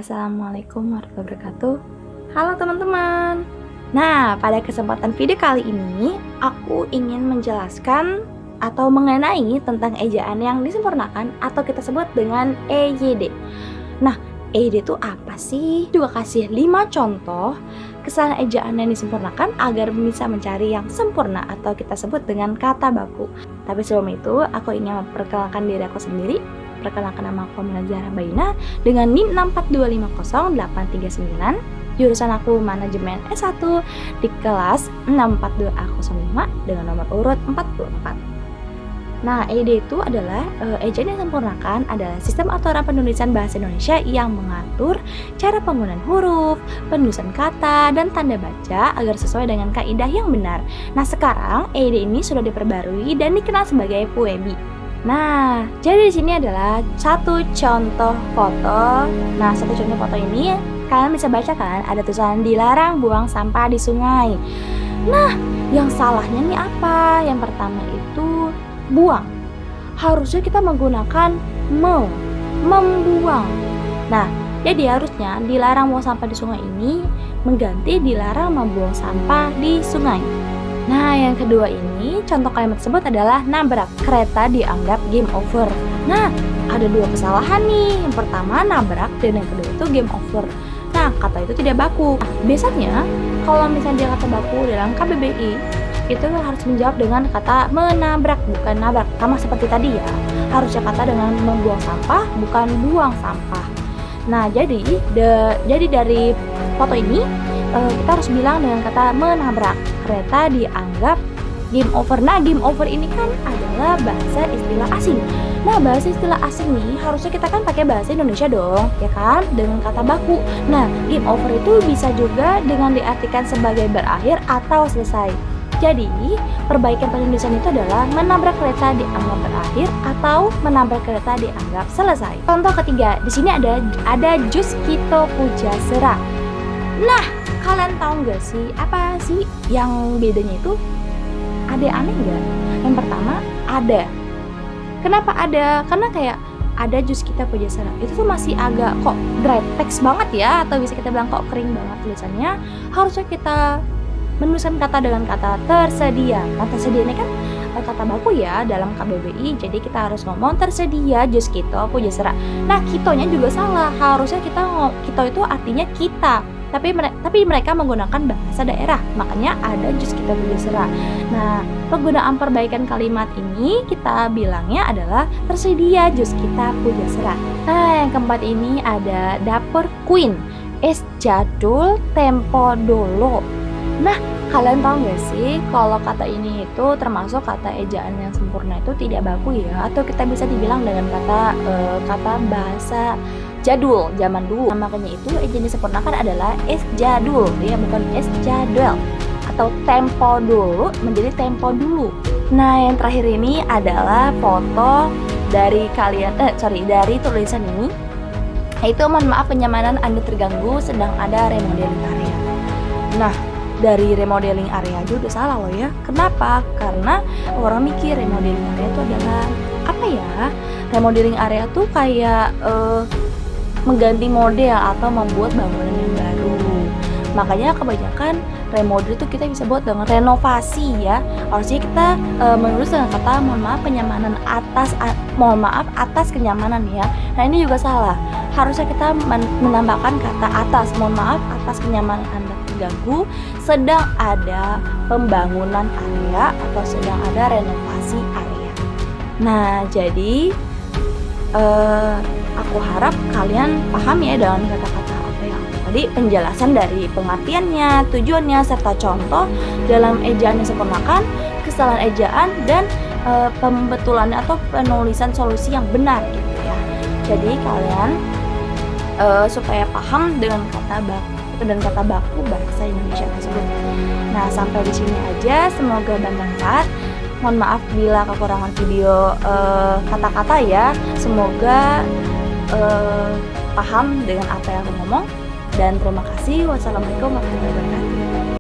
Assalamualaikum warahmatullahi wabarakatuh. Halo teman-teman. Nah, pada kesempatan video kali ini aku ingin menjelaskan atau mengenai tentang ejaan yang disempurnakan atau kita sebut dengan EYD. Nah, EYD itu apa sih? Juga kasih 5 contoh kesalahan ejaan yang disempurnakan agar bisa mencari yang sempurna atau kita sebut dengan kata baku. Tapi sebelum itu, aku ingin memperkenalkan diri aku sendiri. Perkenalkan, nama aku Zahra Baina dengan NIM 642500839. Jurusan aku manajemen S1 di kelas 642005 dengan nomor urut 44. Nah, EYD itu adalah ejaan yang disempurnakan adalah sistem aturan penulisan bahasa Indonesia yang mengatur cara penggunaan huruf, penulisan kata, dan tanda baca agar sesuai dengan kaidah yang benar. Nah, sekarang EYD ini sudah diperbarui dan dikenal sebagai PUEBI. Nah, jadi di sini adalah satu contoh foto. Nah, satu contoh foto ini kalian bisa baca kan, ada tulisan dilarang buang sampah di sungai. Nah, yang salahnya nih apa? Yang pertama itu buang. Harusnya kita menggunakan membuang. Nah, jadi harusnya dilarang buang sampah di sungai ini mengganti dilarang membuang sampah di sungai. Nah, yang kedua ini, contoh kalimat tersebut adalah nabrak kereta dianggap game over. Nah, ada dua kesalahan nih. Yang pertama nabrak dan yang kedua itu game over. Nah, kata itu tidak baku. Nah, biasanya kalau misalnya dia kata baku dalam KBBI, itu harus menjawab dengan kata menabrak, bukan nabrak. Sama seperti tadi ya, harusnya kata dengan membuang sampah, bukan buang sampah. Nah, jadi dari foto ini kita harus bilang dengan kata menabrak kereta dianggap game over. Nah, game over ini kan adalah bahasa istilah asing. Nah, bahasa istilah asing nih harusnya kita kan pakai bahasa Indonesia dong, ya kan? Dengan kata baku. Nah, game over itu bisa juga dengan diartikan sebagai berakhir atau selesai. Jadi, perbaikan penulisan itu adalah menabrak kereta dianggap berakhir atau menabrak kereta dianggap selesai. Contoh ketiga, di sini ada jus Kito Pujasera. Nah, kalian tahu nggak sih apa sih yang bedanya itu? Ada yang aneh nggak? Yang pertama ada. Kenapa ada? Karena kayak ada jus Kita Pujasera itu tuh masih agak kok dry text banget ya, atau bisa kita bilang kok kering banget tulisannya. Harusnya kita menuliskan kata dengan kata tersedia. Nah, tersedia ini kan kata baku ya dalam KBBI, jadi kita harus ngomong tersedia jus Kito Pujasera. Nah, kitonya juga salah. Harusnya kito itu artinya kita. Tapi mereka menggunakan bahasa daerah, makanya ada jus Kita Pujasera. Nah, penggunaan perbaikan kalimat ini kita bilangnya adalah tersedia jus Kita Pujasera. Nah, yang keempat ini ada dapur Queen, es jadul tempo dolo. Nah, kalian tahu nggak sih kalau kata ini itu termasuk kata ejaan yang sempurna itu tidak baku ya, atau kita bisa dibilang dengan kata bahasa jadul zaman dulu. Nah, makanya itu ejaan disempurnakan adalah es jadul ya, bukan es jadwal, atau tempo dulu menjadi tempo dulu. Nah, yang terakhir ini adalah foto dari dari tulisan ini, yaitu mohon maaf penyamanan Anda terganggu sedang ada remodeling area. Nah, dari remodeling area aja udah salah loh ya. Kenapa? Karena orang mikir remodeling area itu adalah apa ya? Remodeling area tuh kayak mengganti model atau membuat bangunan yang baru. Makanya kebanyakan remodel itu kita bisa buat dengan renovasi ya. Harusnya kita menulis dengan kata mohon maaf atas kenyamanan ya. Nah, ini juga salah. Harusnya kita menambahkan kata atas, mohon maaf atas kenyamanan Anda terganggu sedang ada pembangunan area atau sedang ada renovasi area. Nah, jadi aku harap kalian paham ya dengan kata-kata apa yang tadi, penjelasan dari pengertiannya, tujuannya, serta contoh dalam ejaan yang disempurnakan, kesalahan ejaan, dan pembetulan atau penulisan solusi yang benar gitu ya. Jadi kalian supaya paham dengan kata baku bahasa Indonesia tersebut. Nah, sampai di sini aja, semoga bermanfaat. Mohon maaf bila kekurangan video kata-kata ya. Semoga paham dengan apa yang aku ngomong, dan terima kasih. Wassalamualaikum warahmatullahi wabarakatuh.